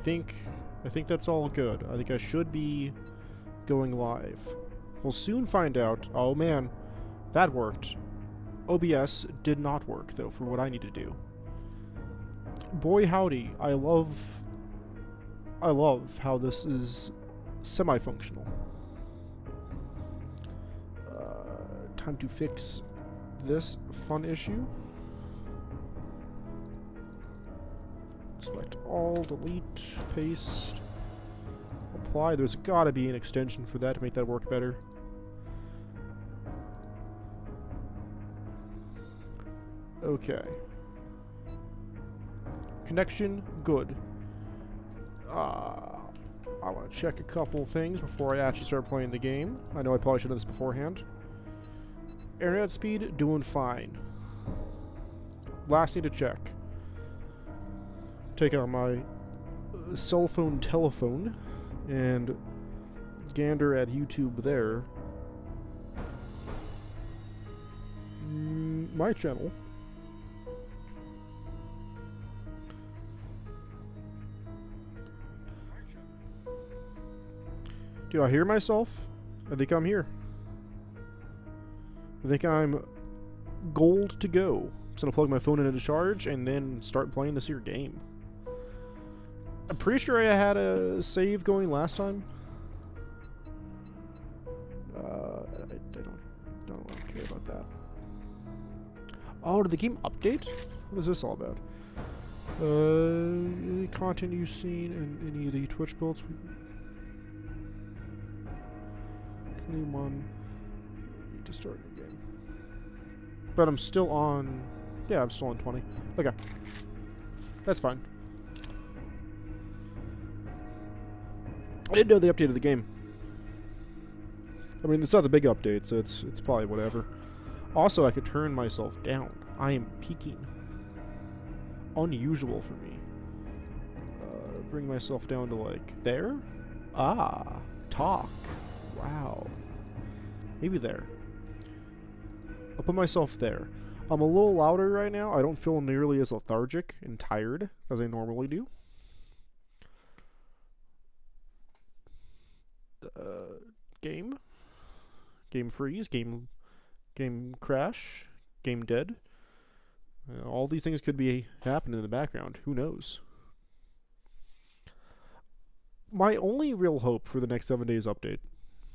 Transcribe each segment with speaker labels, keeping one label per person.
Speaker 1: I think that's all good. I think I should be going live. We'll soon find out. Oh man, that worked. OBS did not work though for what I need to do. Boy howdy, I love how this is semi-functional. Time to fix this fun issue. Select all, delete, paste, apply. There's gotta be an extension for that to make that work better. Okay. Connection, good. I want to check a couple things before I actually start playing the game. I know I probably should have this beforehand. Internet speed, doing fine. Last thing to check. Take out my cell phone telephone and gander at YouTube there. My channel. Do I hear myself? I think I'm here. I think I'm gold to go. I'm just gonna plug my phone into charge and then start playing this here game. I'm pretty sure I had a save going last time. I don't really care about that. Oh, did the game update? What is this all about? Any content you've seen in any of the Twitch builds? 21. Need to start a new game. But I'm still on. Yeah, I'm still on 20. Okay. That's fine. I didn't know they updated the game. I mean, it's not a big update, so it's probably whatever. Also, I could turn myself down. I am peaking. Unusual for me. Bring myself down to, like, there? Ah. Talk. Wow. Maybe there. I'll put myself there. I'm a little louder right now. I don't feel nearly as lethargic and tired as I normally do. Game. Game freeze. Game crash. Game dead. All these things could be happening in the background. Who knows? My only real hope for the next 7 days update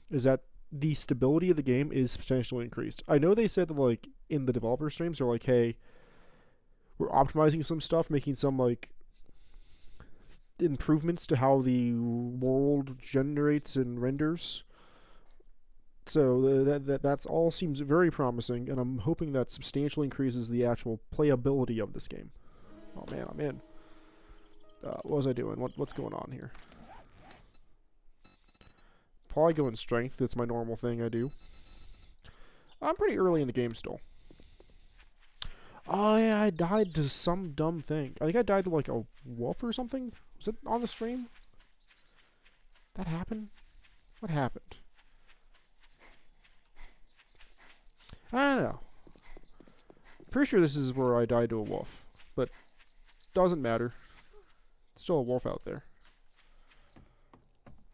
Speaker 1: is that the stability of the game is substantially increased. I know they said that, like, in the developer streams, they're like, hey, we're optimizing some stuff, making some, like, improvements to how the world generates and renders. So that's all seems very promising, and I'm hoping that substantially increases the actual playability of this game. Oh man, I'm in. What was I doing? What's going on here? Probably go in strength. That's my normal thing I do. I'm pretty early in the game still. Oh yeah, I died to some dumb thing. I think I died to like a wolf or something. Was it on the stream? That happened? What happened? I don't know. Pretty sure this is where I died to a wolf, but doesn't matter. Still a wolf out there.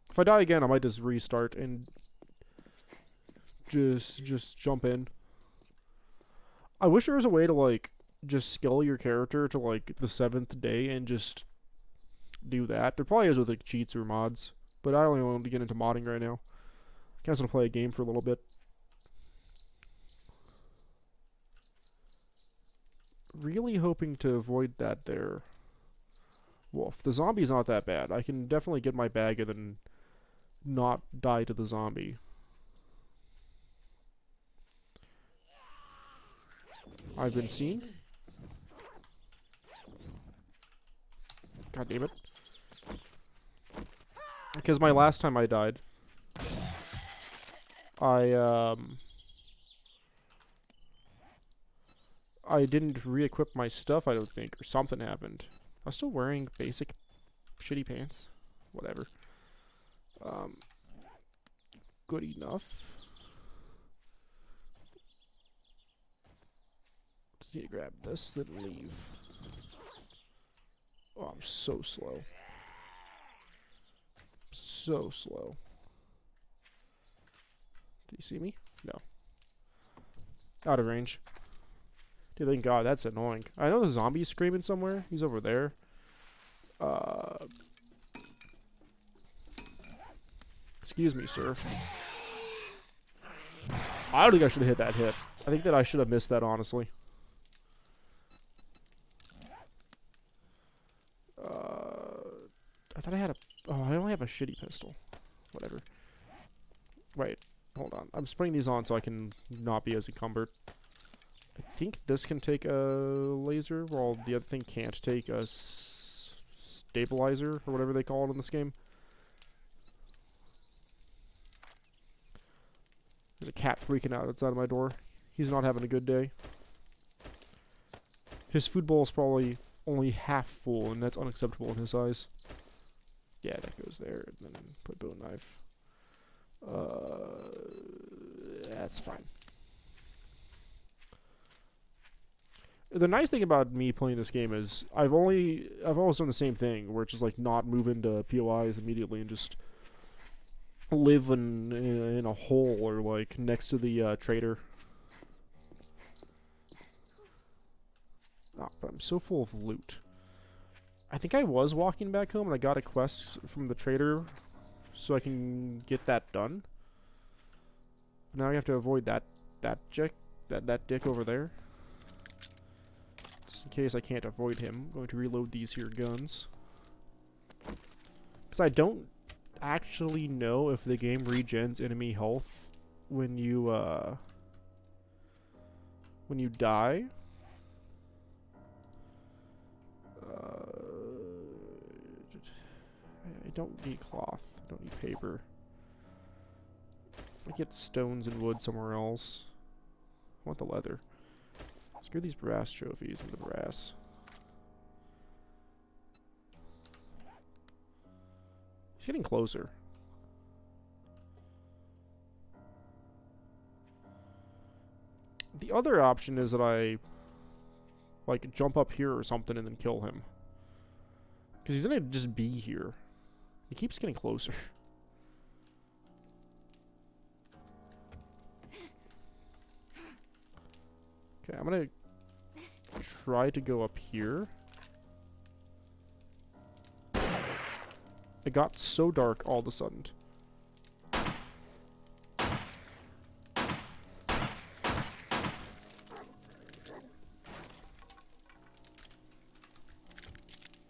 Speaker 1: If I die again, I might just restart and just jump in. I wish there was a way to, like, just skill your character to, like, the 7th day and just do that. There probably is with, like, cheats or mods, but I only want to get into modding right now. I guess I'll play a game for a little bit. Really hoping to avoid that there wolf. The zombie's not that bad. I can definitely get my bag and then not die to the zombie. I've been seen. God damn it. Because my last time I died, I didn't re-equip my stuff, I don't think, or something happened. I was still wearing basic shitty pants. Whatever. Good enough. Just need to grab this, then leave. Oh, I'm so slow. So slow. Did you see me? No. Out of range. Dude, thank God, that's annoying. I know the zombie's screaming somewhere. He's over there. Excuse me, sir. I don't think I should have hit that hit. I think that I should have missed that, honestly. I thought I had a... Oh, I only have a shitty pistol. Whatever. Wait, hold on. I'm spraying these on so I can not be as encumbered. I think this can take a laser, while the other thing can't take a stabilizer, or whatever they call it in this game. There's a cat freaking out outside of my door. He's not having a good day. His food bowl is probably only half full, and that's unacceptable in his eyes. Yeah, that goes there, and then put bow knife. That's fine. The nice thing about me playing this game is I've always done the same thing, where it's just like not move into POIs immediately and just live in a hole or like next to the trader. Oh, but I'm so full of loot. I think I was walking back home and I got a quest from the trader so I can get that done. But now I have to avoid that dick over there. Just in case I can't avoid him, I'm going to reload these here guns. Because I don't actually know if the game regens enemy health when you die. I don't need cloth. I don't need paper. I get stones and wood somewhere else. I want the leather. Screw these brass trophies and the brass. He's getting closer. The other option is that I like jump up here or something and then kill him. Because he's gonna just be here. He keeps getting closer. Okay, I'm gonna try to go up here. It got so dark all of a sudden.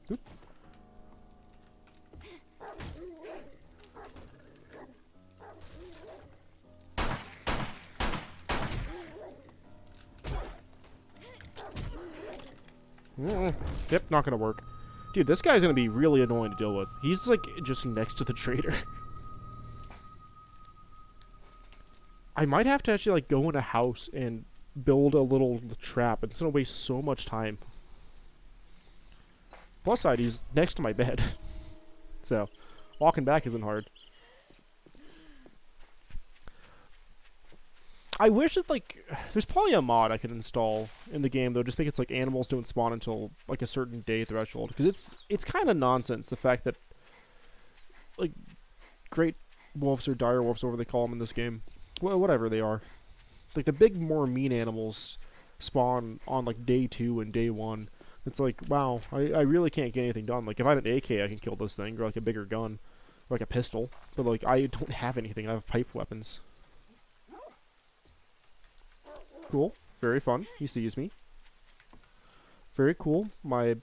Speaker 1: Oop. Yep, not gonna work. Dude, this guy's gonna be really annoying to deal with. He's like just next to the trader. I might have to actually like go in a house and build a little trap. It's gonna waste so much time. Plus side, he's next to my bed. So, walking back isn't hard. I wish that, like, there's probably a mod I could install in the game, though, just make it so, like, animals don't spawn until, like, a certain day threshold. Because it's kind of nonsense, the fact that, like, great wolves or dire wolves, whatever they call them in this game. Well, whatever they are. Like, the big, more mean animals spawn on, like, day 2 and day 1. It's like, wow, I really can't get anything done. Like, if I had an AK, I can kill this thing, or, like, a bigger gun, or, like, a pistol. But, like, I don't have anything. I have pipe weapons. Cool. Very fun. He sees me. Very cool. My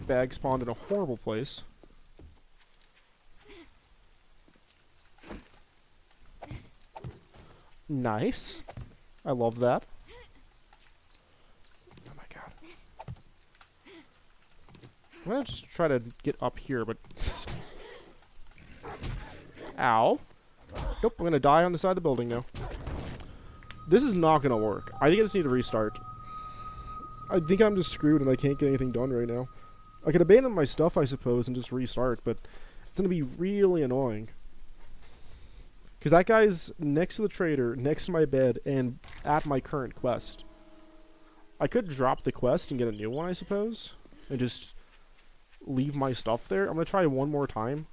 Speaker 1: bag spawned in a horrible place. Nice. I love that. Oh my god. I'm gonna just try to get up here, but... Ow. Nope, I'm gonna die on the side of the building now. This is not gonna work. I think I just need to restart. I think I'm just screwed and I can't get anything done right now. I could abandon my stuff, I suppose, and just restart, but it's gonna be really annoying. Because that guy's next to the trader, next to my bed, and at my current quest. I could drop the quest and get a new one, I suppose, and just leave my stuff there. I'm gonna try one more time.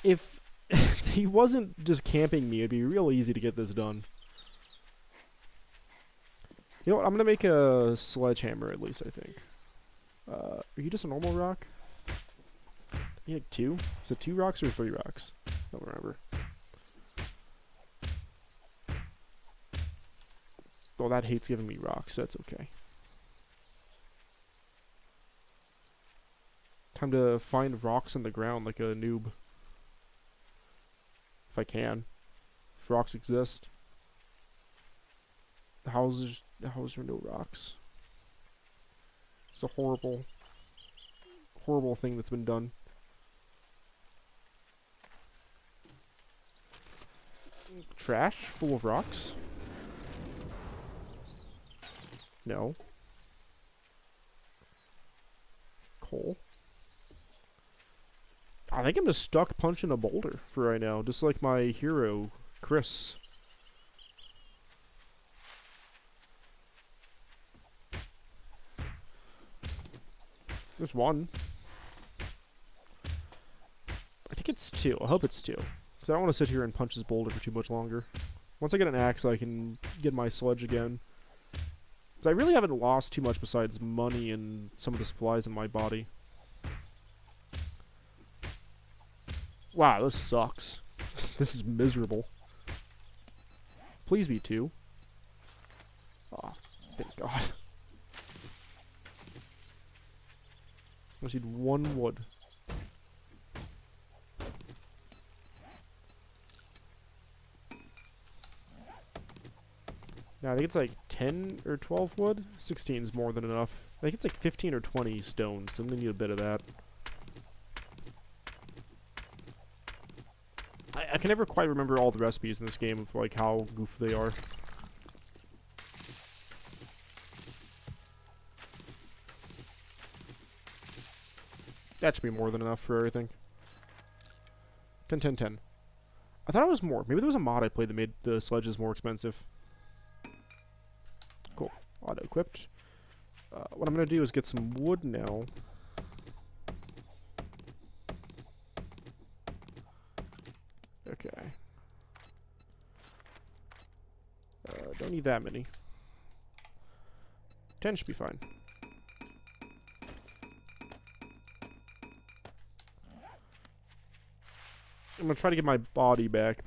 Speaker 1: If he wasn't just camping me, it'd be real easy to get this done. You know what? I'm gonna make a sledgehammer at least, I think. Are you just a normal rock? You like 2? Is it 2 rocks or 3 rocks? I don't remember. Well, that hates giving me rocks, so that's okay. Time to find rocks on the ground like a noob. If I can. If rocks exist. How is there no rocks? It's a horrible, horrible thing that's been done. Trash full of rocks? No. Coal? I think I'm just stuck punching a boulder for right now, just like my hero, Chris. There's one. I think it's 2. I hope it's 2. Because I don't want to sit here and punch this boulder for too much longer. Once I get an axe, I can get my sledge again. Because I really haven't lost too much besides money and some of the supplies in my body. Wow, this sucks. This is miserable. Please be 2. Aw, thank God. I just need 1 wood. Now, I think it's like 10 or 12 wood. 16 is more than enough. I think it's like 15 or 20 stones, so I'm gonna need a bit of that. I can never quite remember all the recipes in this game of like how goofy they are. That should be more than enough for everything. 10, 10, 10. I thought it was more. Maybe there was a mod I played that made the sledges more expensive. Cool. Auto-equipped. What I'm going to do is get some wood now. Okay. Don't need that many. 10 should be fine. I'm gonna try to get my body back.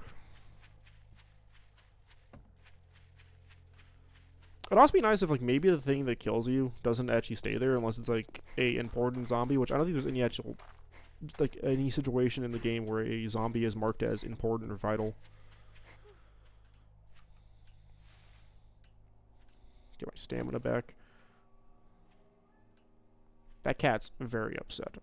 Speaker 1: It'd also be nice if, like, maybe the thing that kills you doesn't actually stay there unless it's, like, a important zombie, which I don't think there's any actual, like, any situation in the game where a zombie is marked as important or vital. Get my stamina back. That cat's very upset.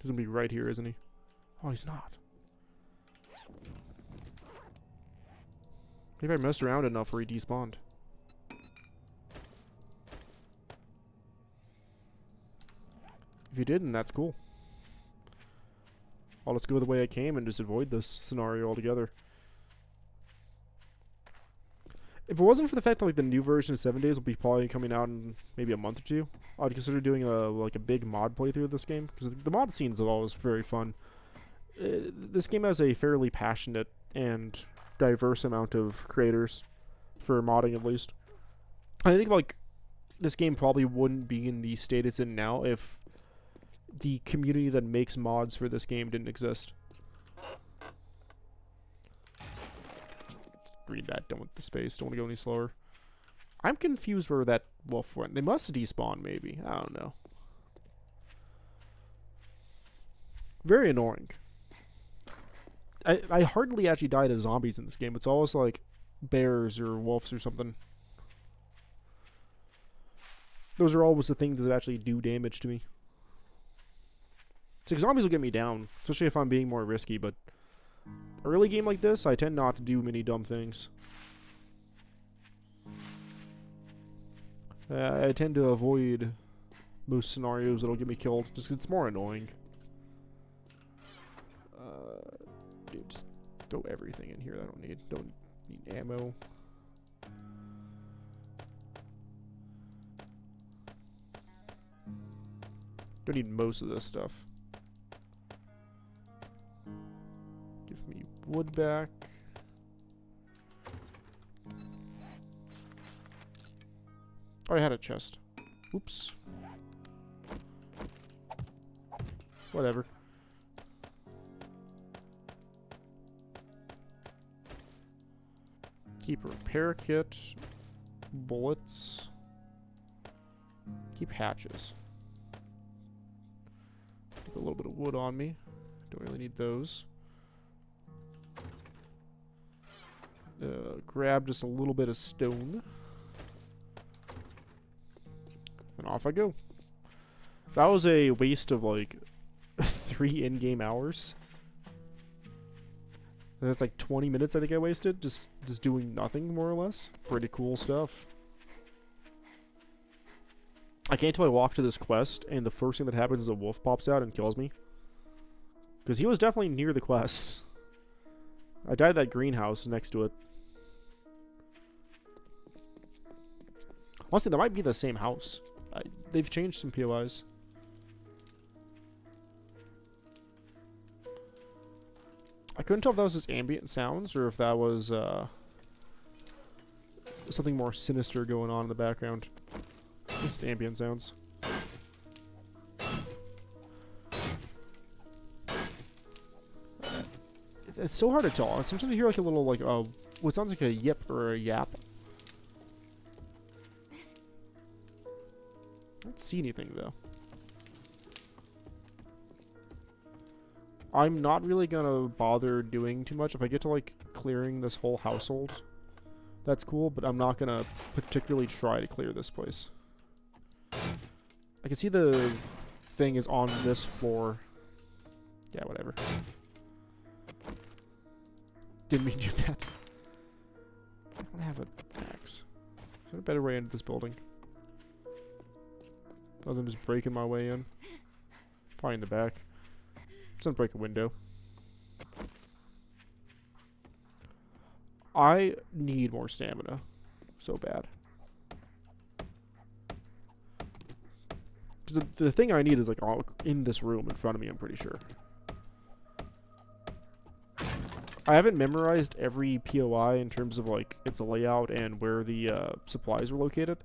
Speaker 1: He's gonna be right here, isn't he? Oh, he's not. Maybe I messed around enough where he despawned. If you didn't, that's cool. I'll just go the way I came and just avoid this scenario altogether. If it wasn't for the fact that, like, the new version of 7 Days will be probably coming out in maybe a month or 2, I'd consider doing a big mod playthrough of this game, because the mod scenes are always very fun. This game has a fairly passionate and diverse amount of creators, for modding at least. I think, like, this game probably wouldn't be in the state it's in now if the community that makes mods for this game didn't exist. Read that, don't want the space, don't want to go any slower. I'm confused where that wolf went. They must despawn, maybe. I don't know. Very annoying. I hardly actually die to zombies in this game. It's always like bears or wolves or something. Those are always the things that actually do damage to me. So zombies will get me down, especially if I'm being more risky, but a early game like this, I tend not to do many dumb things. I tend to avoid most scenarios that'll get me killed, just 'cause it's more annoying. Dude, just throw everything in here that I don't need. Don't need ammo. Don't need most of this stuff. Give me wood back. Oh, I had a chest. Oops. Whatever. Keep a repair kit. Bullets. Keep hatches. Keep a little bit of wood on me. Don't really need those. Grab just a little bit of stone. And off I go. That was a waste of like 3 in-game hours. And that's like 20 minutes I think I wasted just doing nothing, more or less. Pretty cool stuff. I can't until I walk to this quest, and the first thing that happens is a wolf pops out and kills me. Because he was definitely near the quest. I died at that greenhouse next to it. Honestly, that might be the same house. They've changed some POIs. I couldn't tell if that was just ambient sounds or if that was something more sinister going on in the background. Just ambient sounds. It's so hard to tell. Sometimes you hear like a little like what sounds like a yip or a yap. I don't see anything though. I'm not really gonna bother doing too much. If I get to like clearing this whole household, that's cool, but I'm not gonna particularly try to clear this place. I can see the thing is on this floor. Yeah, whatever. Didn't mean to do that. I don't have an axe. Is there a better way into this building? Other than just breaking my way in. Probably in the back. Just gonna break a window. I need more stamina. So bad. Because the thing I need is like all in this room in front of me, I'm pretty sure. I haven't memorized every POI in terms of like its layout and where the supplies were located.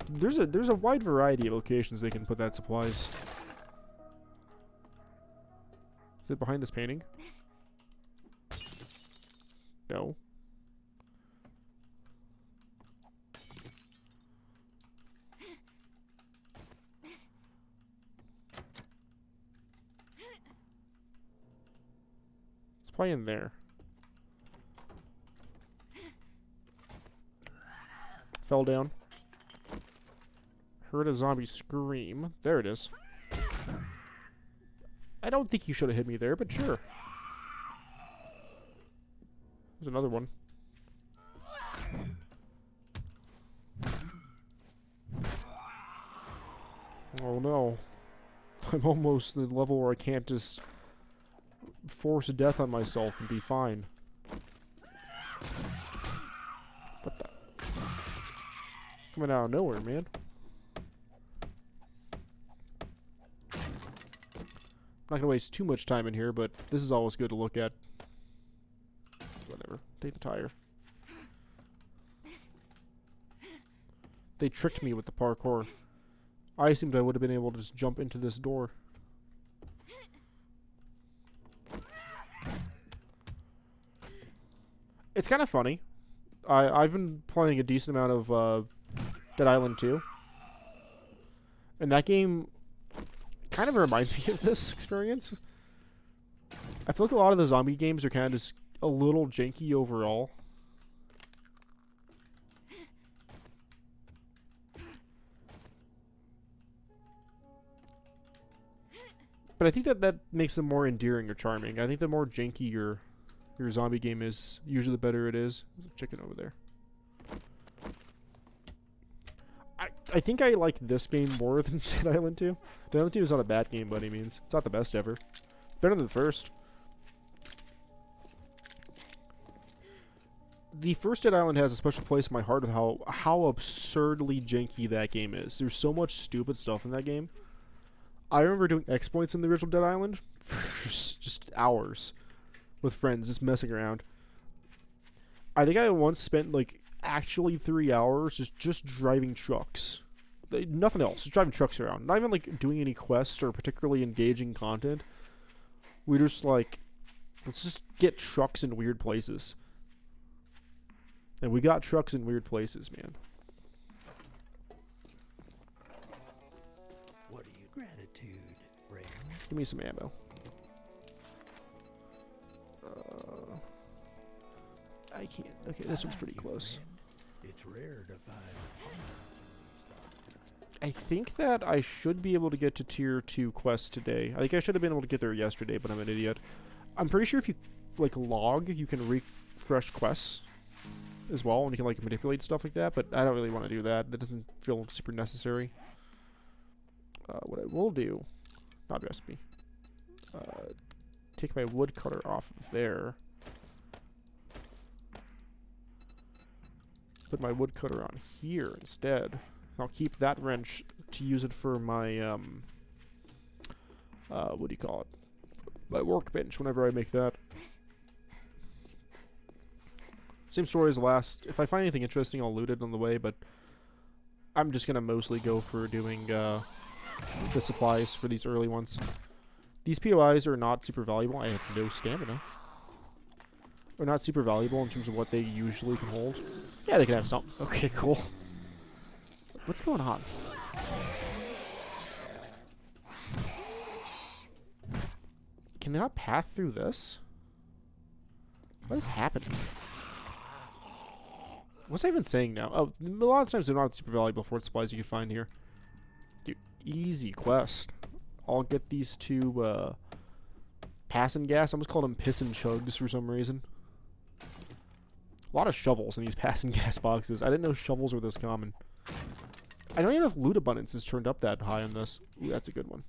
Speaker 1: There's a wide variety of locations they can put that supplies. Is it behind this painting? No. It's probably in there. Fell down. Heard a zombie scream. There it is. I don't think you should have hit me there, but sure. There's another one. Oh no. I'm almost at the level where I can't just force death on myself and be fine. What the? Coming out of nowhere, man. I'm not gonna waste too much time in here, but this is always good to look at. Whatever. Take the tire. They tricked me with the parkour. I assumed I would have been able to just jump into this door. It's kind of funny. I've been playing a decent amount of Dead Island 2. And that game kind of reminds me of this experience. I feel like a lot of the zombie games are kind of just a little janky overall. But I think that makes them more endearing or charming. I think the more janky your zombie game is, usually the better it is. There's a chicken over there. I think I like this game more than Dead Island 2. Dead Island 2 is not a bad game by any means. It's not the best ever. Better than the first. The first Dead Island has a special place in my heart of how absurdly janky that game is. There's so much stupid stuff in that game. I remember doing exploits in the original Dead Island for just hours with friends, just messing around. I think I once spent like actually 3 hours just driving trucks. Nothing else, just driving trucks around. Not even like doing any quests or particularly engaging content. We just like, let's just get trucks in weird places. And we got trucks in weird places, man.
Speaker 2: What are you? Gratitude, friend.
Speaker 1: Give me some ammo. I can't. Okay, this one's pretty close.
Speaker 2: It's rare to find
Speaker 1: I think that I should be able to get to tier 2 quests today. I think I should have been able to get there yesterday, but I'm an idiot. I'm pretty sure if you like log, you can refresh quests as well, and you can like manipulate stuff like that, but I don't really want to do that. That doesn't feel super necessary. What I will do, not recipe, take my woodcutter off of there. Put my woodcutter on here instead. I'll keep that wrench to use it for my, what do you call it? My workbench whenever I make that. Same story as the last. If I find anything interesting, I'll loot it on the way, but I'm just gonna mostly go for doing, the supplies for these early ones. These POIs are not super valuable. I have no stamina. They're not super valuable in terms of what they usually can hold. Yeah, they can have something. Okay, cool. What's going on? Can they not path through this? What is happening? What's I even saying now? Oh, a lot of times they're not super valuable for supplies you can find here. Dude, easy quest. I'll get these two, passin' gas. I almost called them pissin' chugs for some reason. A lot of shovels in these passin' gas boxes. I didn't know shovels were this common. I don't even know if loot abundance is turned up that high on this. Ooh, that's a good one.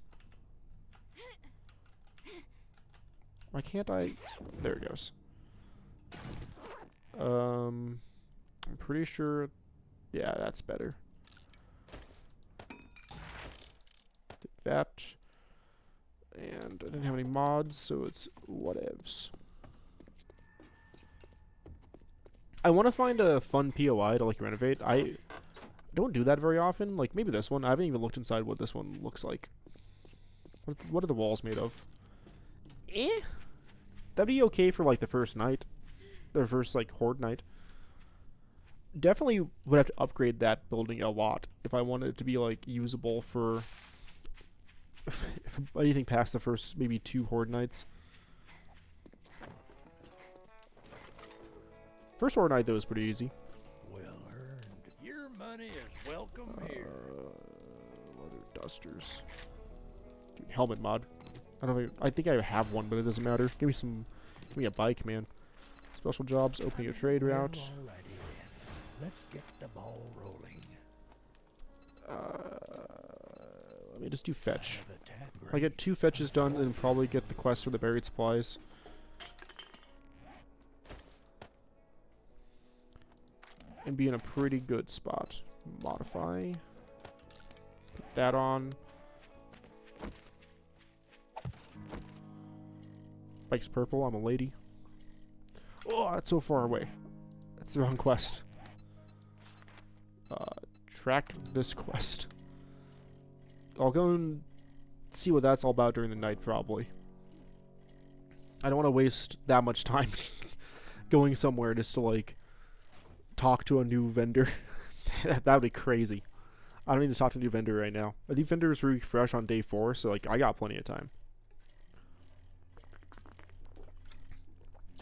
Speaker 1: Why can't I? There it goes. I'm pretty sure. Yeah, that's better. Did that. And I didn't have any mods, so it's whatevs. I want to find a fun POI to like renovate. I don't do that very often. Like maybe this one. I haven't even looked inside what this one looks like. What are the walls made of? That'd be okay for like the first night. The first like horde night. Definitely would have to upgrade that building a lot if I wanted it to be like usable for anything past the first maybe 2 horde nights. First horde night though is pretty easy.
Speaker 2: Well earned. Your money is welcome here.
Speaker 1: Leather dusters. Dude, helmet mod. I think I have one, but it doesn't matter. Give me a bike, man. Special jobs, opening a trade route.
Speaker 2: Alrighty then. Let's get the ball rolling.
Speaker 1: Let me just do fetch. I get 2 fetches done, and probably get the quest for the buried supplies. And be in a pretty good spot. Modify. Put that on. Bike's purple, I'm a lady. Oh, that's so far away. That's the wrong quest. Track this quest. I'll go and see what that's all about during the night, probably. I don't want to waste that much time going somewhere just to, like, talk to a new vendor. That would be crazy. I don't need to talk to a new vendor right now. I think vendors refresh on day 4, so, like, I got plenty of time.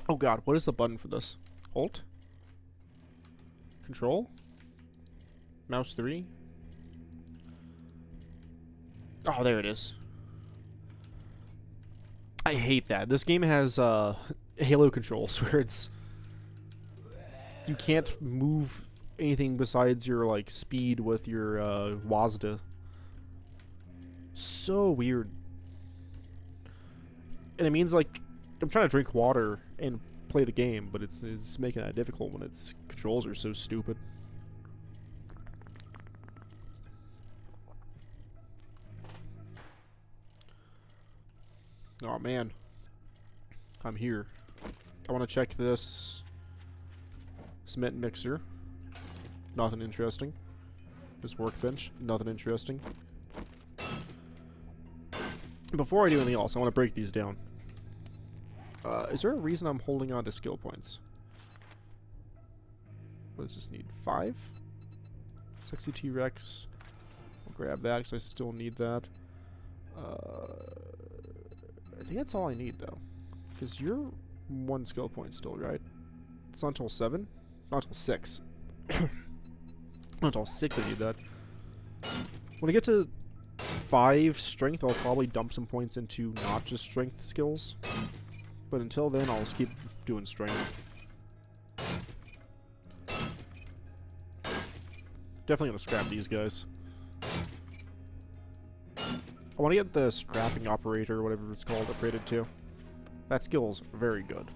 Speaker 1: Oh god, what is the button for this? Alt? Control? Mouse 3? Oh, there it is. I hate that. This game has Halo controls where it's you can't move anything besides your like speed with your WASD. So weird. And it means like I'm trying to drink water and play the game, but it's making that difficult when its controls are so stupid. Oh man. I'm here. I want to check this cement mixer. Nothing interesting. This workbench. Nothing interesting. Before I do anything else, I want to break these down. Is there a reason I'm holding on to skill points? What does this need? 5? Sexy T-Rex. I'll grab that because I still need that. I think that's all I need though. Because you're 1 skill point still, right? It's not until 7? Not until 6. Not until 6 I need that. When I get to 5 strength, I'll probably dump some points into not just strength skills. But until then, I'll just keep doing strength. Definitely gonna scrap these guys. I want to get the scrapping operator, or whatever it's called, upgraded too. That skill's very good.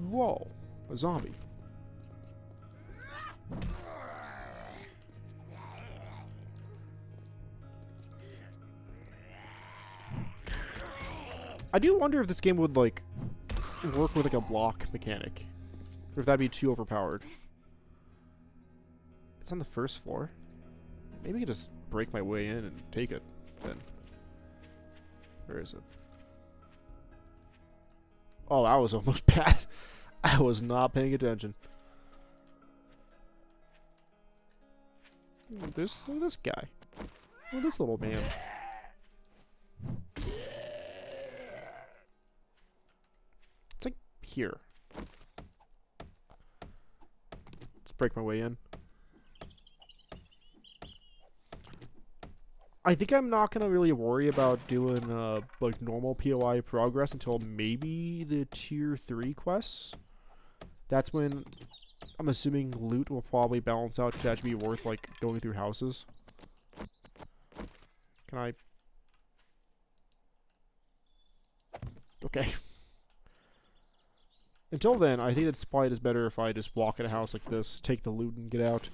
Speaker 1: Whoa, a zombie. I do wonder if this game would, like, work with, like, a block mechanic. Or if that'd be too overpowered. It's on the 1st floor. Maybe I could just break my way in and take it, then. Where is it? Oh, that was almost bad. I was not paying attention. Look at this guy. Look at this little man. It's like here. Let's break my way in. I think I'm not gonna really worry about doing like normal POI progress until maybe the tier 3 quests. That's when I'm assuming loot will probably balance out to actually be worth like going through houses. Can I? Okay. Until then, I think that Spite is better if I just walk in a house like this, take the loot and get out.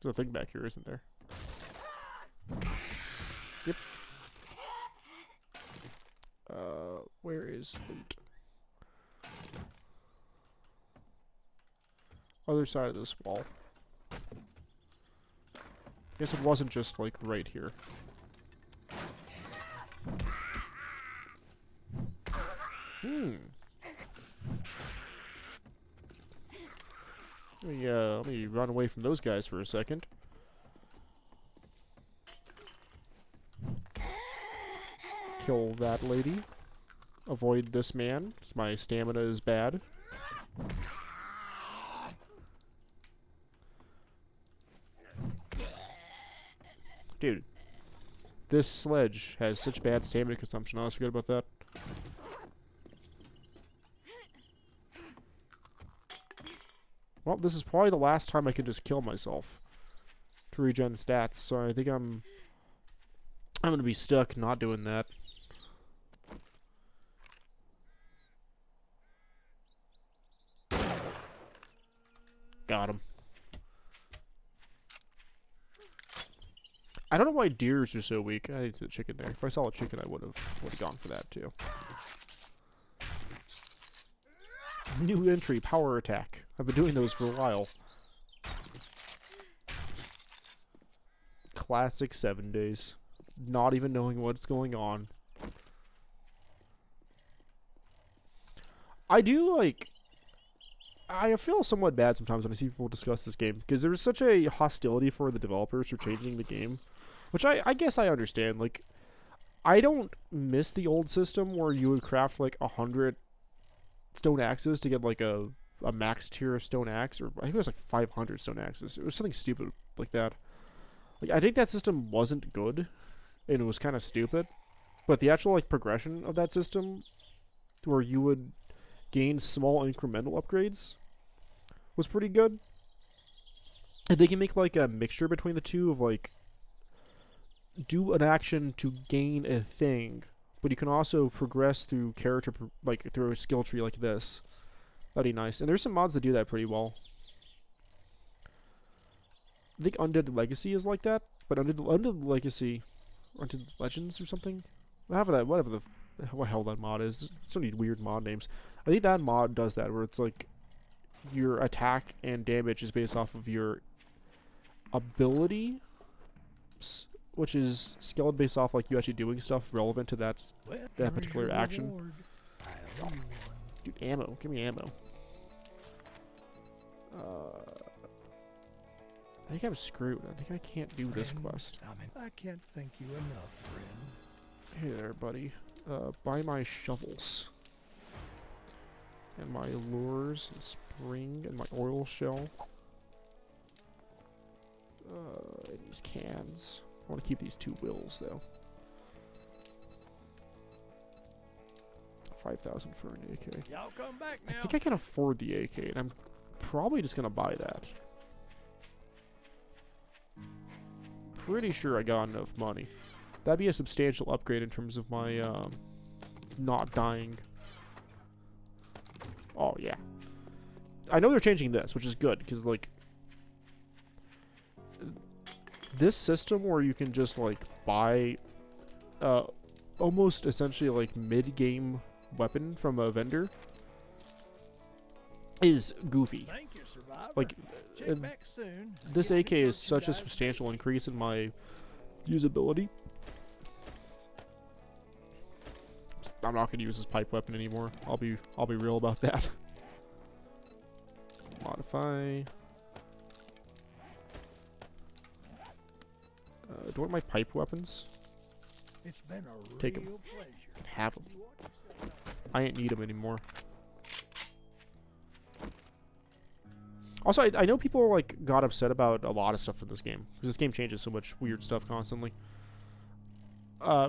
Speaker 1: There's a thing back here, isn't there? Yep. Where is loot? Other side of this wall. Guess it wasn't just, like, right here. Let me run away from those guys for a second. Kill that lady. Avoid this man, because my stamina is bad. Dude, this sledge has such bad stamina consumption. I always forget about that. Well, this is probably the last time I can just kill myself to regen stats, so I think I'm gonna be stuck not doing that. Got him. I don't know why deers are so weak. I think it's a chicken there. If I saw a chicken, I would have gone for that too. New entry, power attack. I've been doing those for a while. Classic 7 days. Not even knowing what's going on. I feel somewhat bad sometimes when I see people discuss this game, because there's such a hostility for the developers for changing the game. Which I guess I understand. Like, I don't miss the old system where you would craft like 100 stone axes to get like a max tier stone axe, or I think it was like 500 stone axes. It was something stupid like that. Like, I think that system wasn't good, and it was kind of stupid. But the actual like progression of that system, where you would gain small incremental upgrades, was pretty good. And they can make like a mixture between the two of like, do an action to gain a thing, but you can also progress through character, like through a skill tree like this. That'd be nice. And there's some mods that do that pretty well. I think Undead Legacy is like that. But under the Legacy, under Legends or something, whatever the what hell that mod is. So many weird mod names. I think that mod does that, where it's like your attack and damage is based off of your ability, which is scaled based off like you actually doing stuff relevant to that particular action. Dude, ammo. Give me ammo. I think I'm screwed. I think I can't do this quest.
Speaker 2: I can't thank you enough, friend.
Speaker 1: Hey there, buddy. Buy my shovels. And my lures, and spring, and my oil shell. And these cans. I want to keep these 2 wills, though. 5,000 for an AK.
Speaker 2: Y'all come back now.
Speaker 1: I think I can afford the AK, and I'm probably just gonna buy that. Pretty sure I got enough money. That'd be a substantial upgrade in terms of my not dying. Oh yeah, I know they're changing this, which is good because like this system where you can just like buy almost essentially like mid-game weapon from a vendor is goofy.
Speaker 2: Thank you, survivor.
Speaker 1: Like
Speaker 2: Check back soon.
Speaker 1: this
Speaker 2: Get
Speaker 1: AK
Speaker 2: me
Speaker 1: is such a
Speaker 2: merchandise.
Speaker 1: substantial increase in my usability. I'm not gonna use this pipe weapon anymore. I'll be real about that. Modify. Do you want my pipe weapons?
Speaker 2: It's been a real
Speaker 1: Take 'em.
Speaker 2: pleasure.
Speaker 1: Have them. I ain't need them anymore. Also, I know people like got upset about a lot of stuff in this game because this game changes so much weird stuff constantly.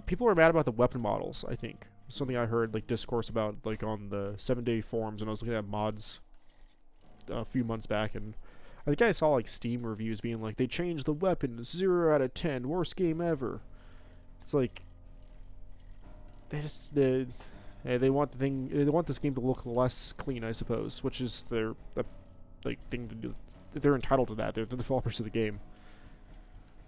Speaker 1: People are mad about the weapon models. I think something I heard like discourse about like on the 7-day forums when I was looking at mods a few months back, and I think I saw like Steam reviews being like they changed the weapon 0 out of 10, worst game ever. It's like they want this game to look less clean, I suppose, which is their like thing to do. They're entitled to that. They're the developers of the game.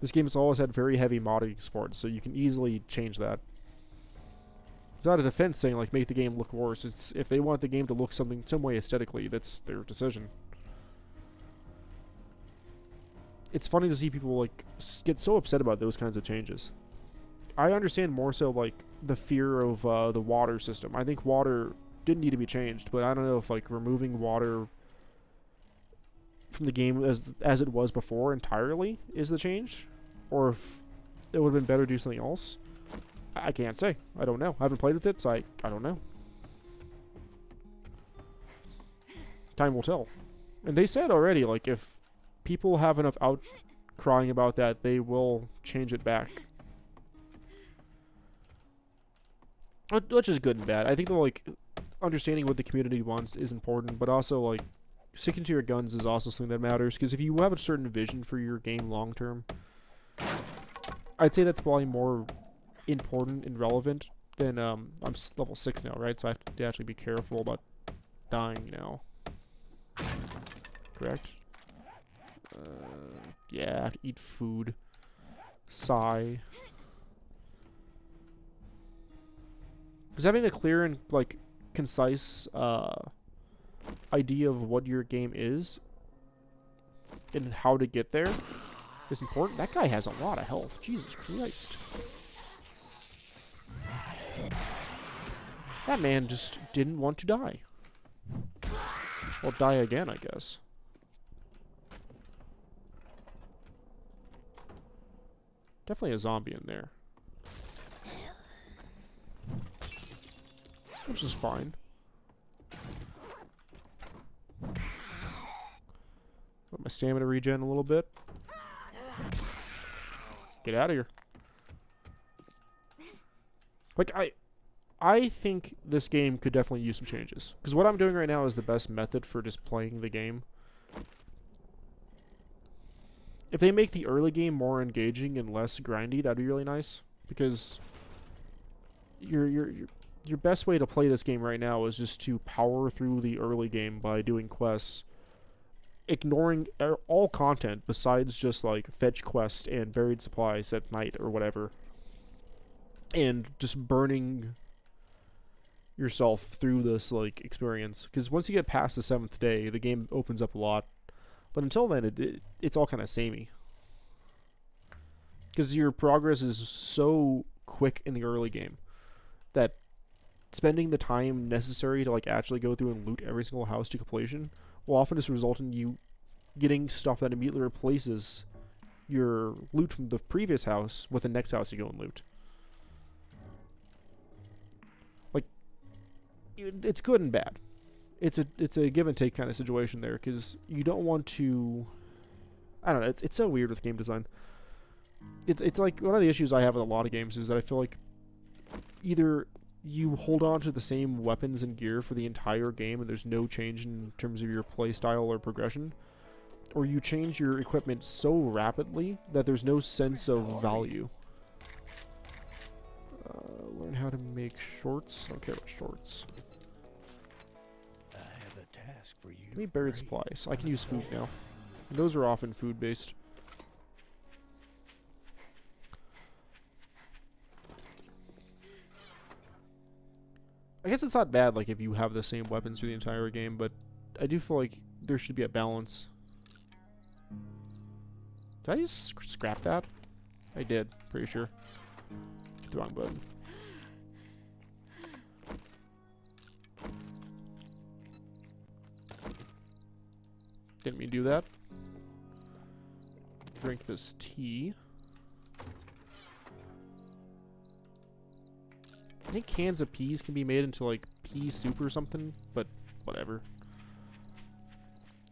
Speaker 1: This game has always had very heavy modding support, so you can easily change that. It's not a defense saying like make the game look worse. It's if they want the game to look some way aesthetically, that's their decision. It's funny to see people like get so upset about those kinds of changes. I understand more so like the fear of the water system. I think water didn't need to be changed, but I don't know if like removing water from the game as it was before entirely is the change, or if it would have been better to do something else. I can't say. I don't know. I haven't played with it, so I don't know. Time will tell. And they said already, like, if people have enough outcrying about that, they will change it back. Which is good and bad. I think that, like, understanding what the community wants is important, but also, like, sticking to your guns is also something that matters, because if you have a certain vision for your game long term, I'd say that's probably more important and relevant than I'm level 6 now, right? So I have to actually be careful about dying now. Correct? Yeah, I have to eat food. Sigh. Because having a clear and like concise idea of what your game is and how to get there is important. That guy has a lot of health. Jesus Christ. That man just didn't want to die. Well, die again, I guess. Definitely a zombie in there. Which is fine. Let my stamina regen a little bit. Get out of here. Like, I think this game could definitely use some changes. Because what I'm doing right now is the best method for just playing the game. If they make the early game more engaging and less grindy, that'd be really nice. Because your best way to play this game right now is just to power through the early game by doing quests ignoring all content besides just like fetch quest and buried supplies at night or whatever, and just burning yourself through this like experience. Because once you get past the 7th day, the game opens up a lot, but until then it's all kind of samey, because your progress is so quick in the early game that spending the time necessary to like actually go through and loot every single house to completion will often just result in you getting stuff that immediately replaces your loot from the previous house with the next house you go and loot. Like, it's good and bad. It's a give and take kind of situation there, because you don't want to. I don't know. It's so weird with game design. It's like one of the issues I have with a lot of games is that I feel like either you hold on to the same weapons and gear for the entire game and there's no change in terms of your play style or progression, or you change your equipment so rapidly that there's no sense of value. Learn how to make shorts. I don't care about shorts.
Speaker 2: I have a task for you.
Speaker 1: Give me buried supplies. I can use food now. And those are often food based. I guess it's not bad, like, if you have the same weapons through the entire game, but I do feel like there should be a balance. Did I just scrap that? I did, pretty sure. The wrong button. Didn't mean to do that. Drink this tea. I think cans of peas can be made into like pea soup or something, but whatever.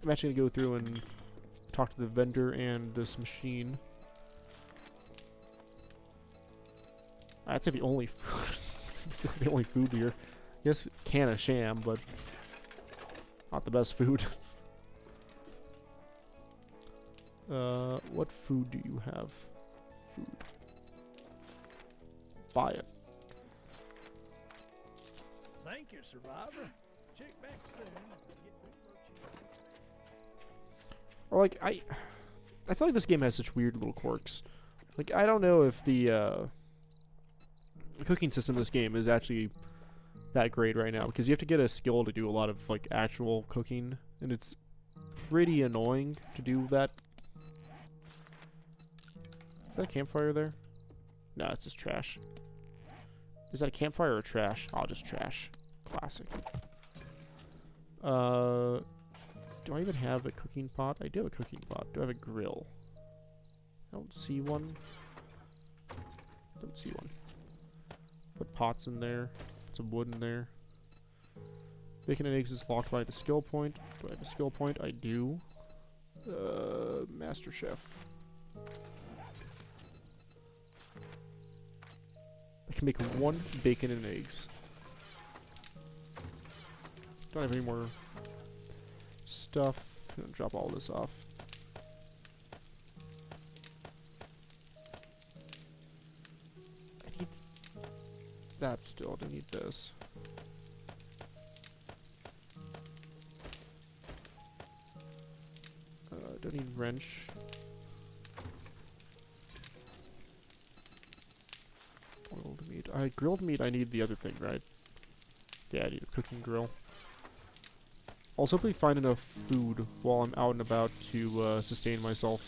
Speaker 1: I'm actually gonna go through and talk to the vendor and this machine. That's the only food. That's the only food here. Yes, can of sham, but not the best food. What food do you have? Food. Buy it.
Speaker 2: Thank you, survivor. Check back soon. Get me what you
Speaker 1: Or like I feel like this game has such weird little quirks. Like, I don't know if the cooking system in this game is actually that great right now, because you have to get a skill to do a lot of like actual cooking, and it's pretty annoying to do that. Is that a campfire there? No, it's just trash. Is that a campfire or trash? Oh, just trash. Classic. Do I even have a cooking pot? I do have a cooking pot. Do I have a grill? I don't see one. Don't see one. Put pots in there. Put some wood in there. Bacon and eggs is blocked by the skill point. Do I have a skill point? I do. Master Chef. I can make 1 bacon and eggs. Don't have any more stuff. I'm gonna drop all this off. I need that still. I don't need this. Don't need wrench. Boiled meat. Grilled meat, I need the other thing, right? Yeah, I need a cooking grill. Also, hopefully find enough food while I'm out and about to sustain myself.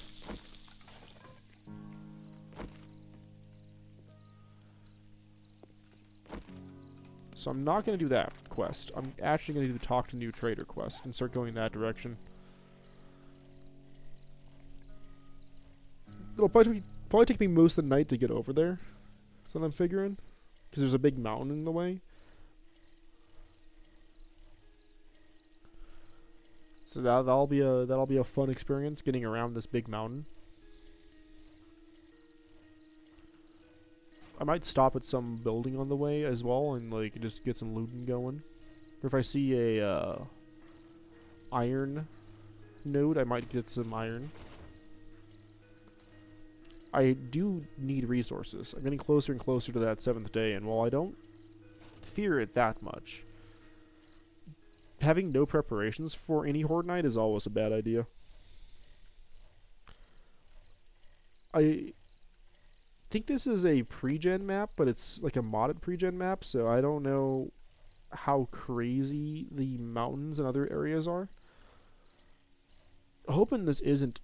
Speaker 1: So I'm not going to do that quest. I'm actually going to do the talk to new trader quest and start going in that direction. It'll probably take me most of the night to get over there. That's what I'm figuring. Because there's a big mountain in the way. So that'll be a fun experience, getting around this big mountain. I might stop at some building on the way as well and like just get some looting going. Or if I see a iron node, I might get some iron. I do need resources. I'm getting closer and closer to that 7th day, and while I don't fear it that much, having no preparations for any Horde Night is always a bad idea. I think this is a pre-gen map, but it's like a modded pre-gen map, so I don't know how crazy the mountains and other areas are. I'm hoping this isn't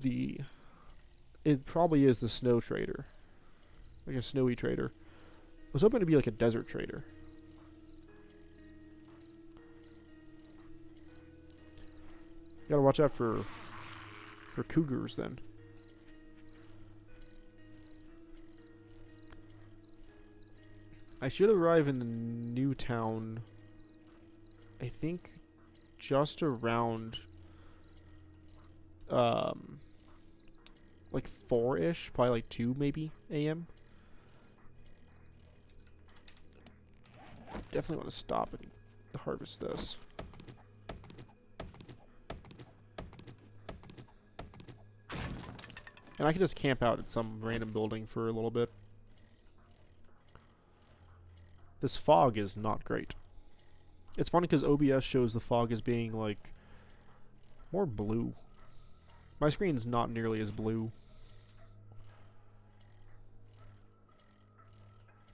Speaker 1: the... It probably is the snow trader. Like a snowy trader. I was hoping to be like a desert trader. Gotta watch out for cougars then. I should arrive in the new town, I think, just around, like 4-ish, probably like 2 maybe a.m. Definitely want to stop and harvest this. And I can just camp out at some random building for a little bit. This fog is not great. It's funny because OBS shows the fog as being like more blue. My screen's not nearly as blue.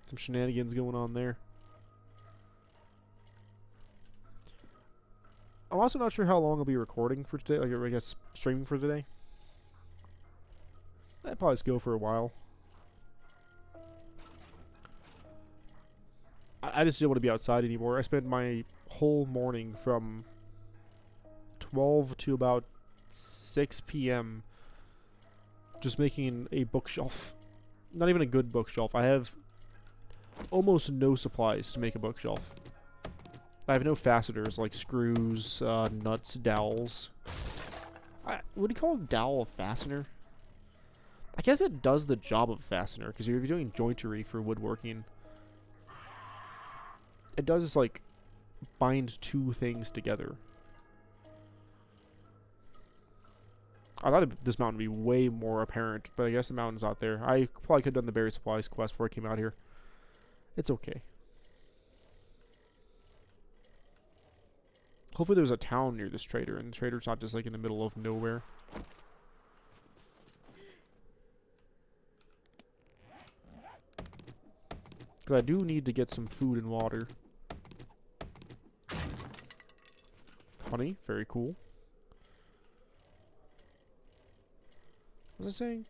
Speaker 1: Some shenanigans going on there. I'm also not sure how long I'll be recording for today, like I guess streaming for today. I'd probably just go for a while. I just didn't want to be outside anymore. I spent my whole morning from 12 to about 6 p.m. just making a bookshelf. Not even a good bookshelf. I have almost no supplies to make a bookshelf. I have no fasteners like screws, nuts, dowels. What do you call a dowel a fastener? I guess it does the job of a fastener, because if you're doing jointery for woodworking, it does like bind two things together. I thought this mountain would be way more apparent, but I guess the mountain's out there. I probably could have done the berry supplies quest before I came out here. It's okay. Hopefully there's a town near this trader, and the trader's not just like in the middle of nowhere. Because I do need to get some food and water. Honey, very cool. What was I saying?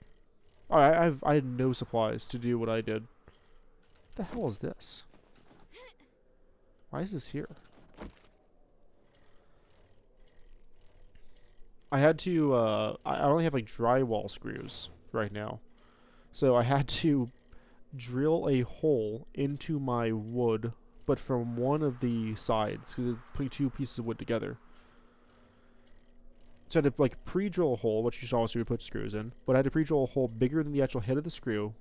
Speaker 1: Oh, I had no supplies to do what I did. What the hell is this? Why is this here? I had to, I only have like drywall screws right now. So I had to drill a hole into my wood, but from one of the sides, because it's putting two pieces of wood together. So I had to like pre-drill a hole, which you saw so we put screws in, but I had to pre-drill a hole bigger than the actual head of the screw,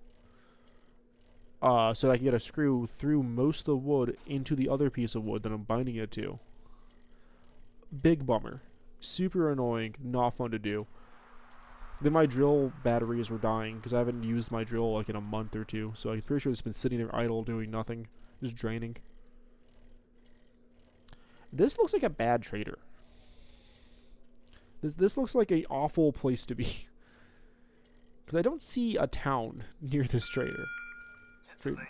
Speaker 1: so that I could get a screw through most of the wood into the other piece of wood that I'm binding it to. Big bummer. Super annoying, not fun to do. Then my drill batteries were dying because I haven't used my drill like in a month or two, so I'm pretty sure it's been sitting there idle doing nothing, just draining. This looks like a bad trader. This looks like an awful place to be. Because I don't see a town near this trader. Trader.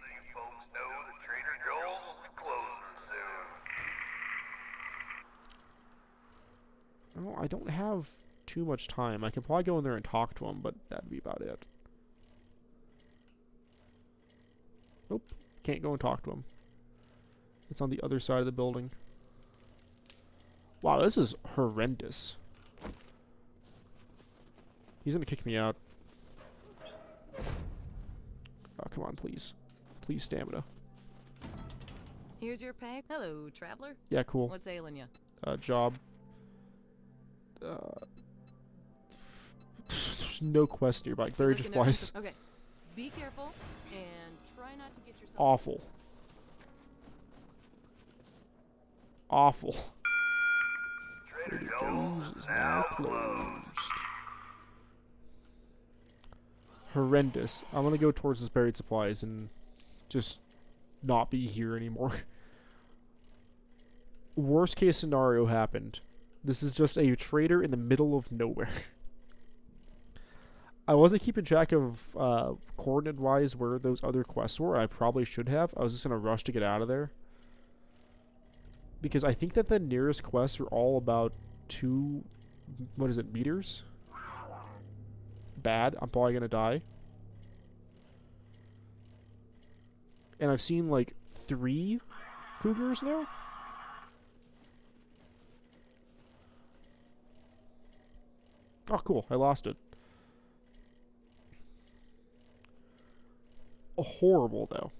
Speaker 1: Well, I don't have too much time. I could probably go in there and talk to him, but that'd be about it. Nope. Can't go and talk to him. It's on the other side of the building. Wow, this is horrendous. He's gonna kick me out. Oh, come on, please. Please, stamina.
Speaker 3: Here's your pay. Hello, traveler.
Speaker 1: Yeah, cool.
Speaker 3: What's ailing you?
Speaker 1: Job. There's no quest nearby. Barry just flies.
Speaker 3: Okay. Be careful and try not to get yourself.
Speaker 1: Awful. Awful. Trader Joe's is now closed. Horrendous. I'm gonna go towards this buried supplies and just not be here anymore. Worst case scenario happened. This is just a trader in the middle of nowhere. I wasn't keeping track of coordinate-wise where those other quests were. I probably should have. I was just gonna rush to get out of there. Because I think that the nearest quests are all about 2... What is it? Meters? Bad. I'm probably gonna die. And I've seen like 3 cougars there. Oh, cool. I lost it. Horrible, though.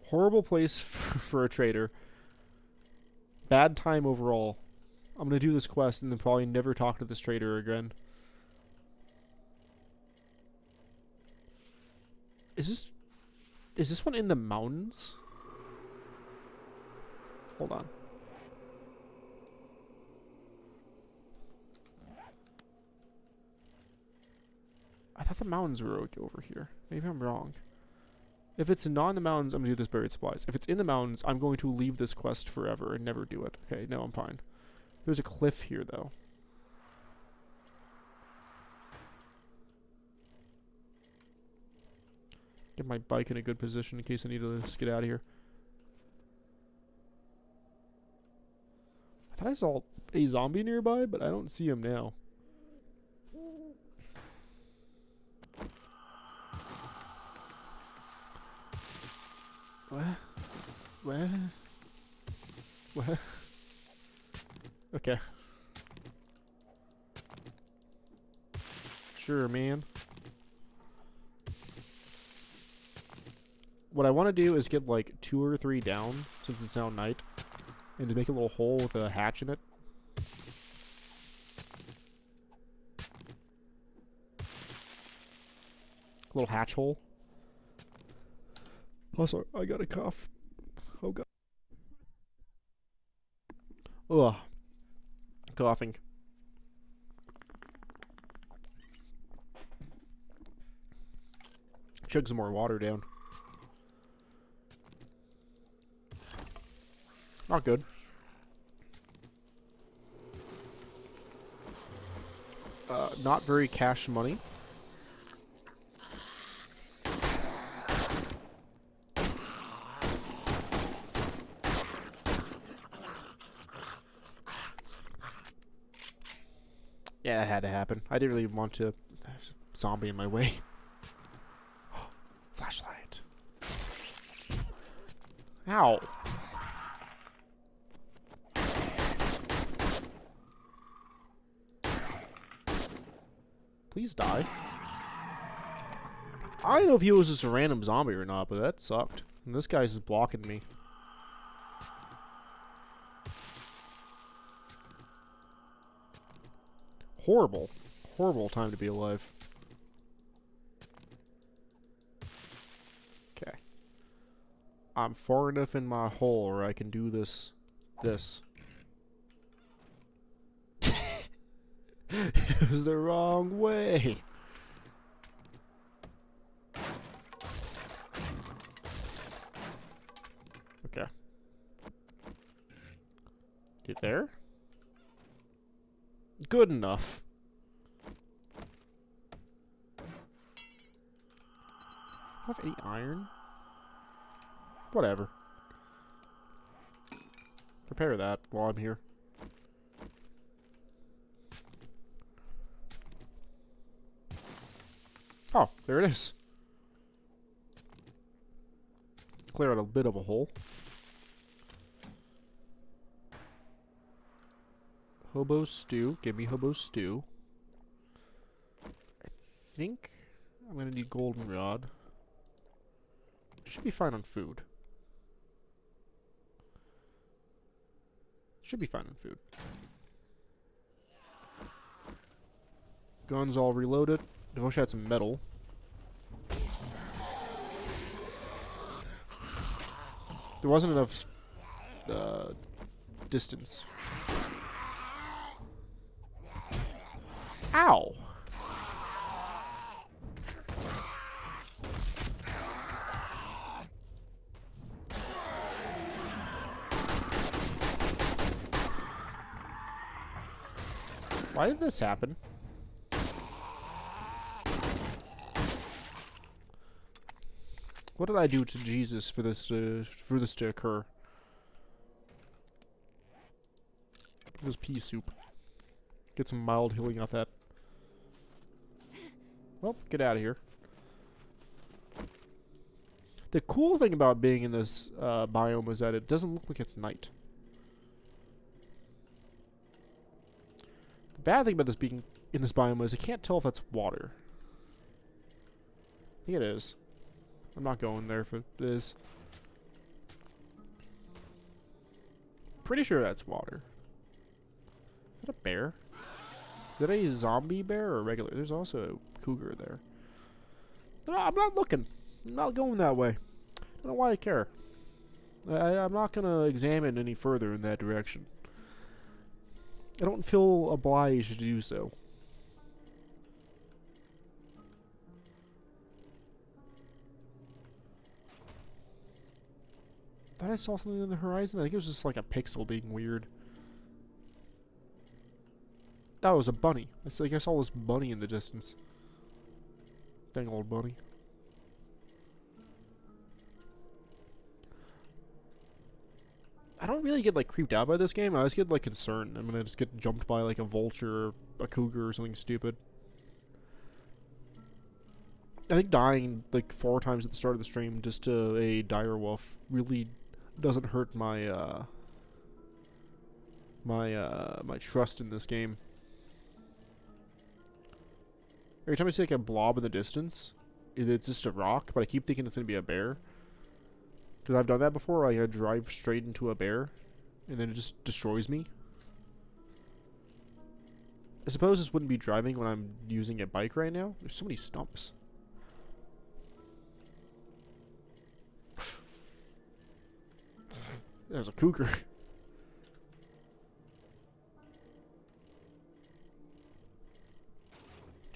Speaker 1: Horrible place for a trader. Bad time overall. I'm gonna do this quest and then probably never talk to this trader again. Is this one in the mountains? Hold on. I thought the mountains were over here. Maybe I'm wrong. If it's not in the mountains, I'm going to do this buried supplies. If it's in the mountains, I'm going to leave this quest forever and never do it. Okay, no, I'm fine. There's a cliff here, though. Get my bike in a good position in case I need to just get out of here. I thought I saw a zombie nearby, but I don't see him now. What? Okay. Sure, man. What I want to do is get like 2 or 3 down, since it's now night, and to make a little hole with a hatch in it. A little hatch hole. Also, I got a cough. Oh god. Ugh. Coughing. Chug some more water down. Not good. Not very cash money. Yeah, that had to happen. I didn't really want to have a zombie in my way. Flashlight. Ow. Please die. I don't know if he was just a random zombie or not, but that sucked. And this guy's just blocking me. Horrible. Horrible time to be alive. Okay. I'm far enough in my hole where I can do this. It was the wrong way. Okay. Get there? Good enough. Have any iron? Whatever. Prepare that while I'm here. Oh, there it is. Clear out a bit of a hole. Hobo stew. Give me hobo stew. I think I'm gonna need goldenrod. Should be fine on food. Should be fine on food. Guns all reloaded. I wish I had some metal. There wasn't enough distance. Ow! Why did this happen? did I do to Jesus for this to occur? This pea soup. Get some mild healing off that. Well, get out of here. The cool thing about being in this biome is that it doesn't look like it's night. The bad thing about this being in this biome is I can't tell if that's water. I think it is. I'm not going there if it is. Pretty sure that's water. Is that a bear? Is that a zombie bear or a regular? There's also a cougar there. No, I'm not looking. I'm not going that way. I don't know why I care. I'm not going to examine any further in that direction. I don't feel obliged to do so. Thought I saw something on the horizon. I think it was just like a pixel being weird. That was a bunny. It's like I saw this bunny in the distance. Dang old bunny. I don't really get like creeped out by this game. I always get like concerned. I'm gonna just get jumped by like a vulture or a cougar or something stupid. I think dying like 4 times at the start of the stream just to a dire wolf really doesn't hurt my my trust in this game. Every time I see like a blob in the distance, it's just a rock, but I keep thinking it's gonna be a bear. Because I've done that before. I drive straight into a bear, and then it just destroys me. I suppose this wouldn't be driving when I'm using a bike right now. There's so many stumps. There's a cougar.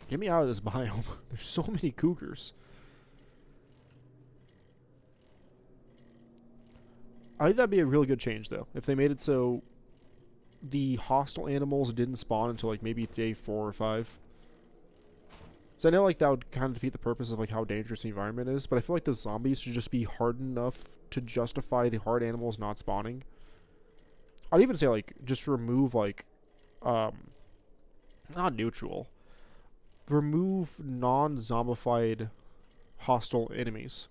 Speaker 1: Get me out of this biome. There's so many cougars. I think that'd be a really good change, though, if they made it so the hostile animals didn't spawn until like maybe day 4 or 5. So I know like that would kind of defeat the purpose of like how dangerous the environment is, but I feel like the zombies should just be hard enough to justify the hard animals not spawning. I'd even say like just remove like not neutral. Remove non-zombified hostile enemies.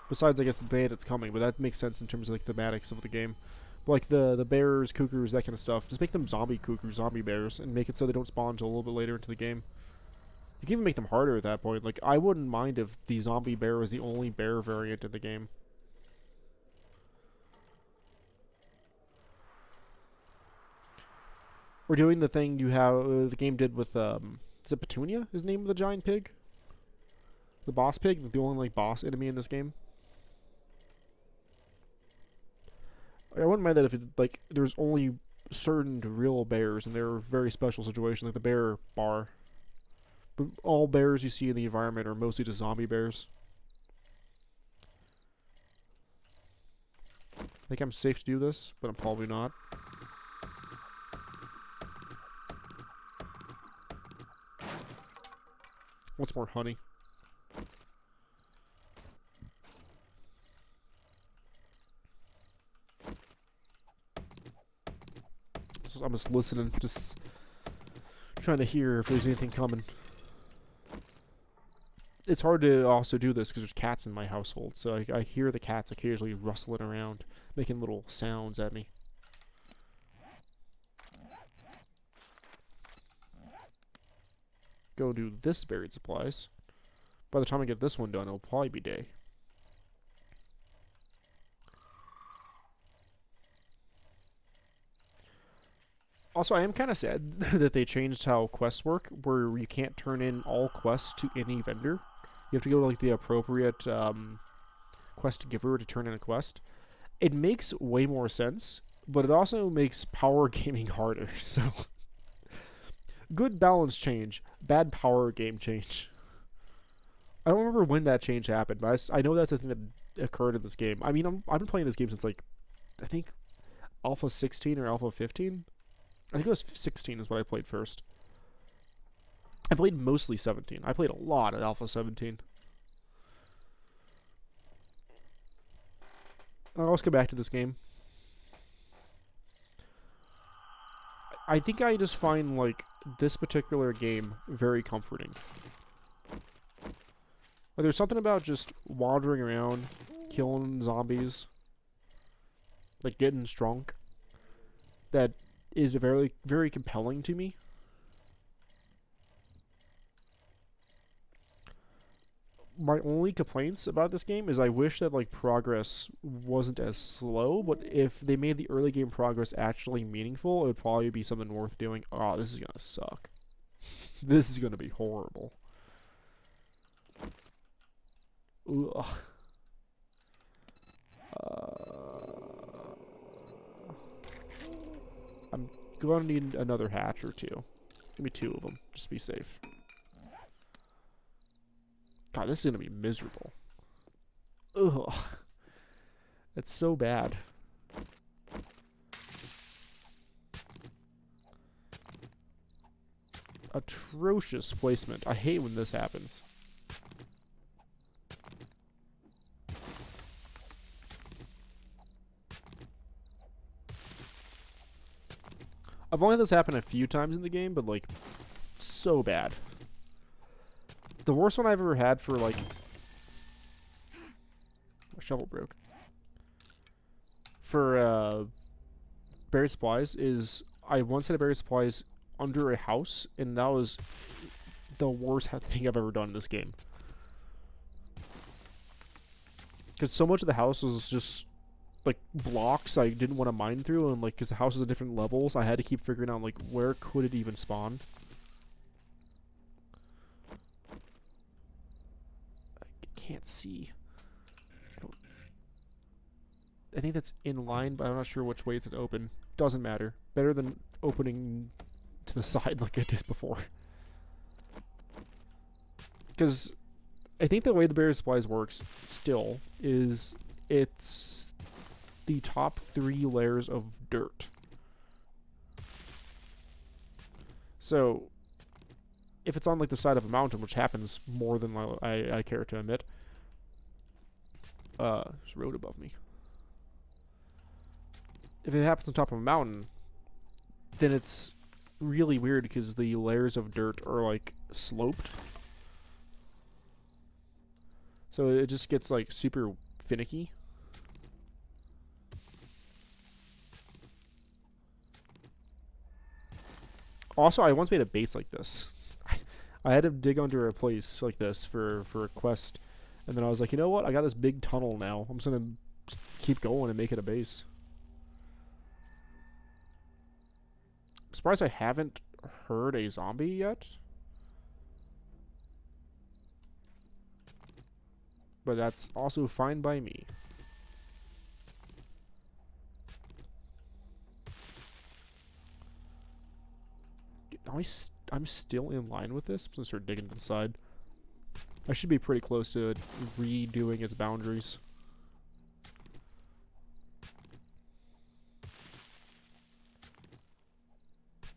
Speaker 1: Besides, I guess, the bandits coming, but that makes sense in terms of like the thematics of the game. But, like the bears, cougars, that kind of stuff. Just make them zombie cougars, zombie bears, and make it so they don't spawn until a little bit later into the game. You can even make them harder at that point. Like, I wouldn't mind if the zombie bear was the only bear variant in the game. We're doing the thing you have, the game did with, is it Petunia? Is the name of the giant pig? The boss pig? The only, like, boss enemy in this game? I wouldn't mind that if it, like, there's only certain real bears, and they're very special situations, like the bear bar. But all bears you see in the environment are mostly just zombie bears. I think I'm safe to do this, but I'm probably not. What's more honey? I'm just listening, just trying to hear if there's anything coming. It's hard to also do this because there's cats in my household, so I hear the cats occasionally rustling around, making little sounds at me. Go do this buried supplies. By the time I get this one done, it'll probably be day. Also, I am kind of sad that they changed how quests work, where you can't turn in all quests to any vendor. You have to go to like the appropriate quest giver to turn in a quest. It makes way more sense, but it also makes power gaming harder. So, good balance change, bad power game change. I don't remember when that change happened, but I know that's a thing that occurred in this game. I mean, I've been playing this game since like, I think, Alpha 16 or Alpha 15? I think it was 16 is what I played first. I played mostly 17. I played a lot of Alpha 17. let's go back to this game. I think I just find, like, this particular game very comforting. Like, there's something about just wandering around, killing zombies, like, getting drunk, that is very, very compelling to me. My only complaints about this game is I wish that, like, progress wasn't as slow, but if they made the early game progress actually meaningful, it would probably be something worth doing. Oh, this is gonna suck. This is gonna be horrible. Ugh. I'm gonna need another hatch or two. Give me 2 of them, just to be safe. God, this is gonna be miserable. Ugh. That's so bad. Atrocious placement. I hate when this happens. I've only had this happen a few times in the game, but, like, so bad. The worst one I've ever had for, like... My shovel broke. For, buried supplies is... I once had a buried supplies under a house, and that was the worst thing I've ever done in this game. Because so much of the house was just... like, blocks I didn't want to mine through, and, like, because the house was at different levels, I had to keep figuring out, like, where could it even spawn. I can't see. I think that's in line, but I'm not sure which way it's open. Doesn't matter. Better than opening to the side like I did before. Because I think the way the buried supplies works, still, is it's... the top 3 layers of dirt. So, if it's on, like, the side of a mountain, which happens more than I care to admit, there's a road above me. If it happens on top of a mountain, then it's really weird because the layers of dirt are, like, sloped. So it just gets, like, super finicky. Also, I once made a base like this. I had to dig under a place like this for a quest, and then I was like, you know what? I got this big tunnel now. I'm just gonna keep going and make it a base. I'm surprised I haven't heard a zombie yet. But that's also fine by me. I'm still in line with this. I'm gonna start digging to the side. I should be pretty close to redoing its boundaries.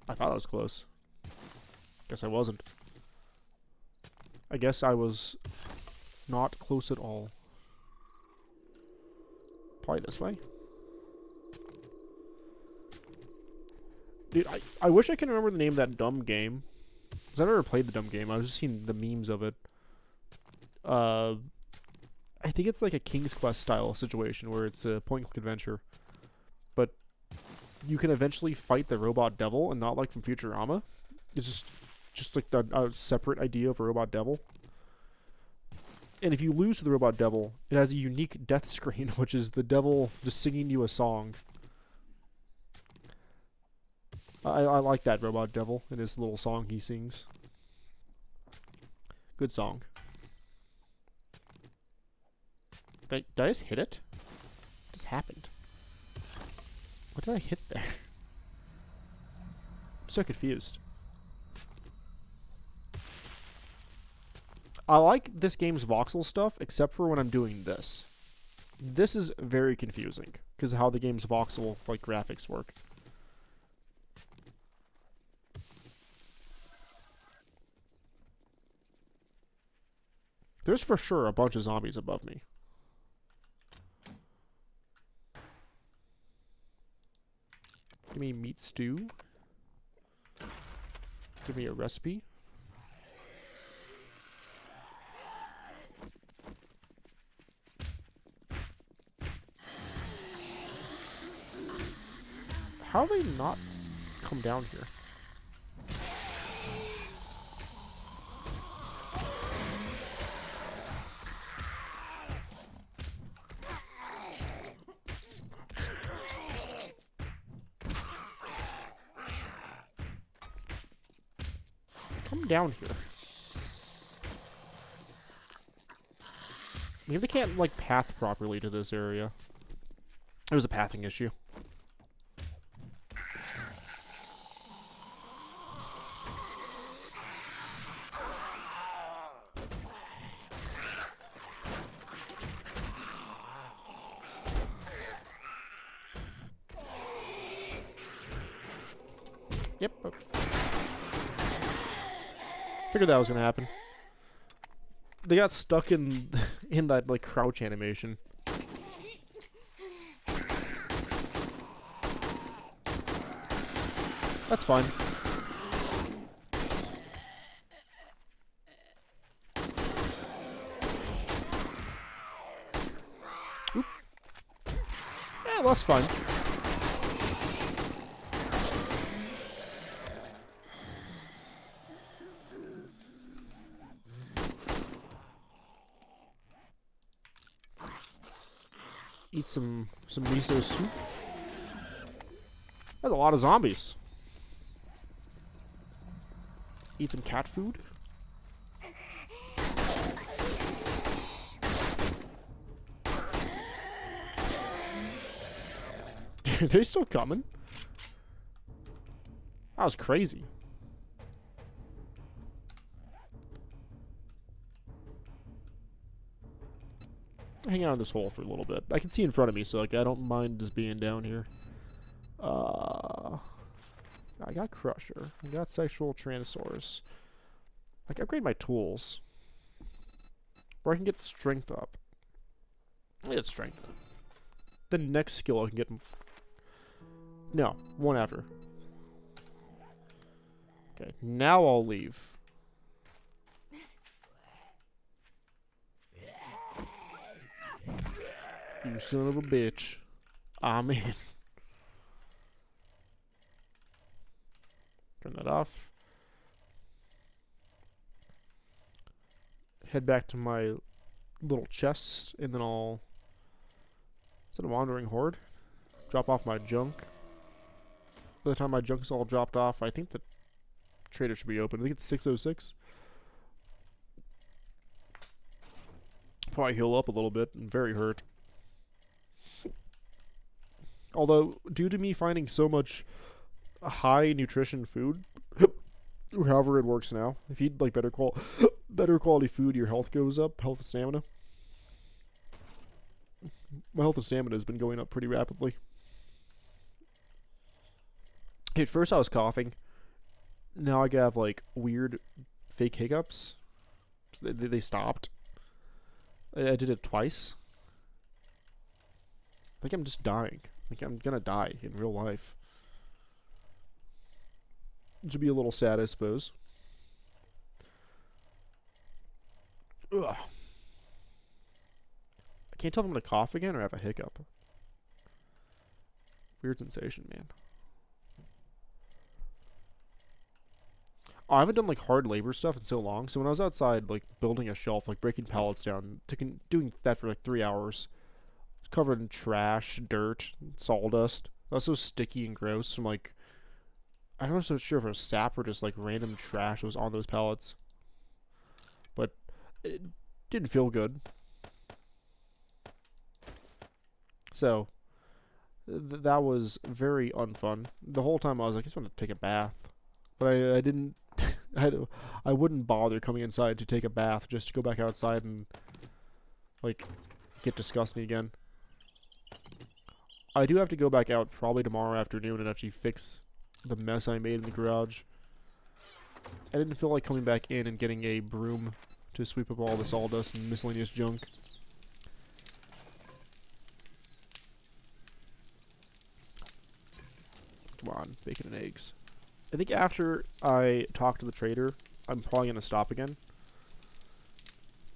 Speaker 1: I thought I was close. Guess I wasn't. I guess I was not close at all. Probably this way. Dude, I wish I can remember the name of that dumb game. Because I've never played the dumb game. I've just seen the memes of it. I think it's like a King's Quest style situation where it's a point-and-click adventure. But you can eventually fight the robot devil, and not like from Futurama. It's just like a separate idea of a robot devil. And if you lose to the robot devil, it has a unique death screen, which is the devil just singing you a song. I like that robot devil and his little song he sings. Good song. Did I just hit it? What just happened? What did I hit there? I'm so confused. I like this game's voxel stuff, except for when I'm doing this. This is very confusing, because of how the game's voxel, like, graphics work. There's for sure a bunch of zombies above me. Give me meat stew. Give me a recipe. How do they not come down here? Come down here. Maybe they can't, like, path properly to this area. There's a pathing issue. Yep. Figured that was gonna happen. They got stuck in in that like crouch animation. That's fine. Oop. Yeah, that's fine. Eat some miso soup. That's a lot of zombies. Eat some cat food. Are they still coming? That was crazy. Hang out in this hole for a little bit. I can see in front of me, so like I don't mind just being down here. I got Crusher. I got Sexual Tyrannosaurus. I can upgrade my tools. Or I can get Strength up. I get Strength. The next skill I can get... No, one after. Okay, now I'll leave. You son of a bitch. I'm in. Turn that off. Head back to my little chest, and then I'll... Is it a wandering horde? Drop off my junk. By the time my junk's all dropped off, I think the trader should be open. I think it's 6:06. Probably heal up a little bit. I'm very hurt. Although, due to me finding so much high nutrition food, or however it works now, if you eat like better quality food, your health goes up, health and stamina. My health and stamina has been going up pretty rapidly. At first I was coughing. Now I have like weird fake hiccups. They stopped. I did it twice. I think I'm just dying. Like I'm gonna die in real life. Which would be a little sad, I suppose. Ugh. I can't tell if I'm gonna cough again or have a hiccup. Weird sensation, man. Oh, I haven't done like hard labor stuff in so long. So when I was outside, like building a shelf, like breaking pallets down, doing that for like 3 hours, covered in trash, dirt, sawdust. That was so sticky and gross. I'm like, I'm not so sure if it was sap or just like random trash that was on those pallets. But it didn't feel good. So that was very unfun. The whole time I was like, I just want to take a bath, but I didn't. I wouldn't bother coming inside to take a bath just to go back outside and like get disgusting again. I do have to go back out probably tomorrow afternoon and actually fix the mess I made in the garage. I didn't feel like coming back in and getting a broom to sweep up all the sawdust and miscellaneous junk. Come on, bacon and eggs. I think after I talk to the trader, I'm probably going to stop again.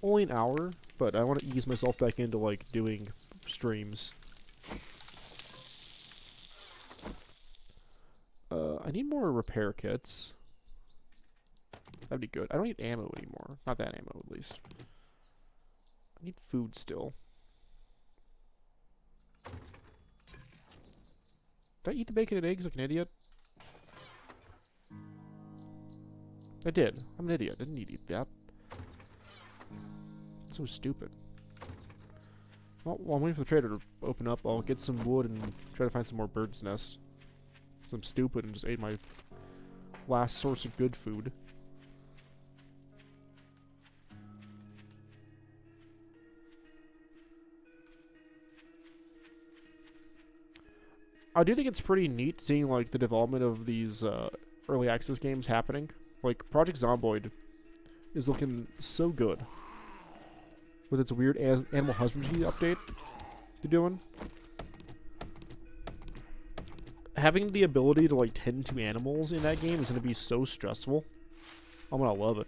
Speaker 1: Only an hour, but I want to ease myself back into, like, doing streams. I need more repair kits. That'd be good. I don't need ammo anymore. Not that ammo, at least. I need food still. Did I eat the bacon and eggs like an idiot? I did. I'm an idiot. I didn't need to eat that. So stupid. Well, while I'm waiting for the trader to open up, I'll get some wood and try to find some more bird's nests. So I'm stupid and just ate my last source of good food. I do think it's pretty neat seeing, like, the development of these early access games happening. Like, Project Zomboid is looking so good with its weird animal husbandry update they're doing. Having the ability to, like, tend to animals in that game is going to be so stressful. I'm going to love it.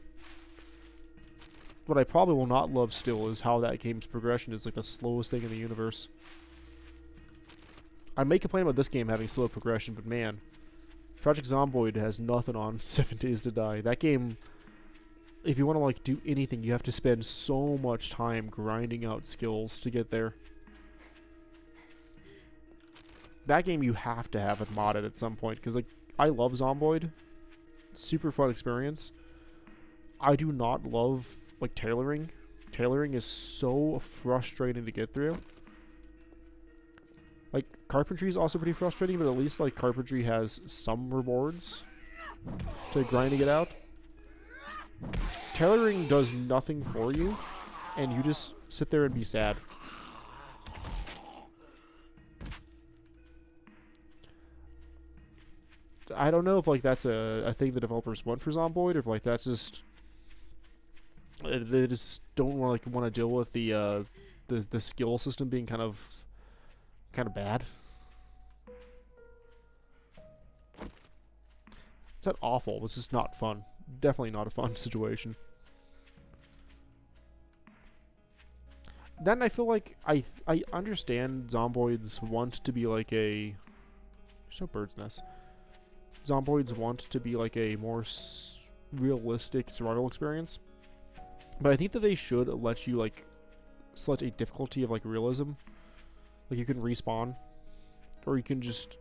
Speaker 1: What I probably will not love still is how that game's progression is, like, the slowest thing in the universe. I may complain about this game having slow progression, but man, Project Zomboid has nothing on 7 Days to Die. That game, if you want to, like, do anything, you have to spend so much time grinding out skills to get there. That game you have to have it modded at some point, because, like, I love Zomboid. Super fun experience. I do not love, like, tailoring. Tailoring is so frustrating to get through. Like, carpentry is also pretty frustrating, but at least, like, carpentry has some rewards to grinding it out. Tailoring does nothing for you, and you just sit there and be sad. I don't know if, like, that's a thing the developers want for Zomboid, or if, like, that's just... They just don't want to deal with the skill system being kind of bad. It's not awful, it's just not fun. Definitely not a fun situation. Then I feel like I understand Zomboid's want to be like a... There's no bird's nest. Zomboid's want to be like a more realistic survival experience. But I think that they should let you, like, select a difficulty of, like, realism. Like, you can respawn, or you can just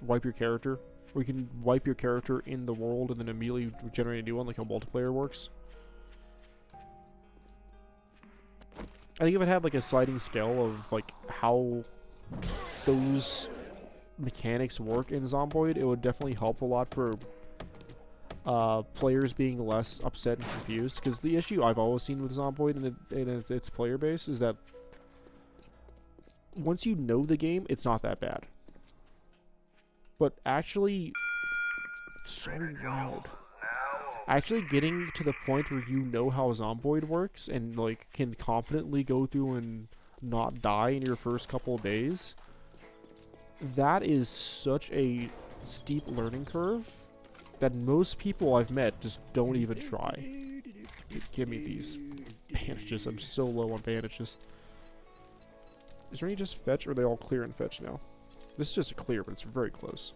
Speaker 1: wipe your character, or you can wipe your character in the world and then immediately generate a new one, like how multiplayer works. I think if it had, like, a sliding scale of, like, how those mechanics work in Zomboid, it would definitely help a lot for players being less upset and confused. Because the issue I've always seen with Zomboid and its player base is that once you know the game, it's not that bad. But actually, so loud. Actually getting to the point where you know how Zomboid works and, like, can confidently go through and not die in your first couple of days, that is such a steep learning curve that most people I've met just don't even try. Give me these bandages. I'm so low on bandages. Is there any just fetch, or are they all clear and fetch now? This is just a clear, but it's very close.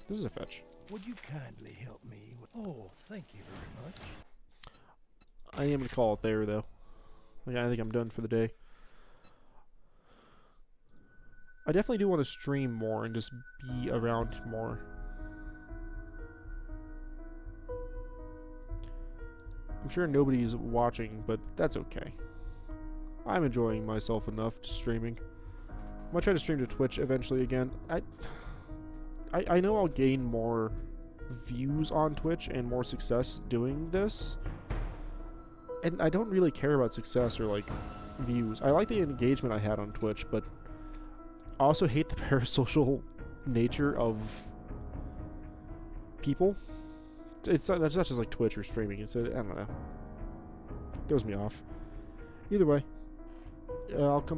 Speaker 1: This is a fetch.
Speaker 2: Would you kindly help me with... Oh, thank you very much.
Speaker 1: I am going to call it there, though. I think I'm done for the day. I definitely do want to stream more and just be around more. I'm sure nobody's watching, but that's okay. I'm enjoying myself enough just streaming. I'm gonna try to stream to Twitch eventually again. I know I'll gain more views on Twitch and more success doing this. And I don't really care about success or, like, views. I like the engagement I had on Twitch, but I also hate the parasocial nature of people. It's not just like Twitch or streaming. It's I don't know. It throws me off. Either way, I'll come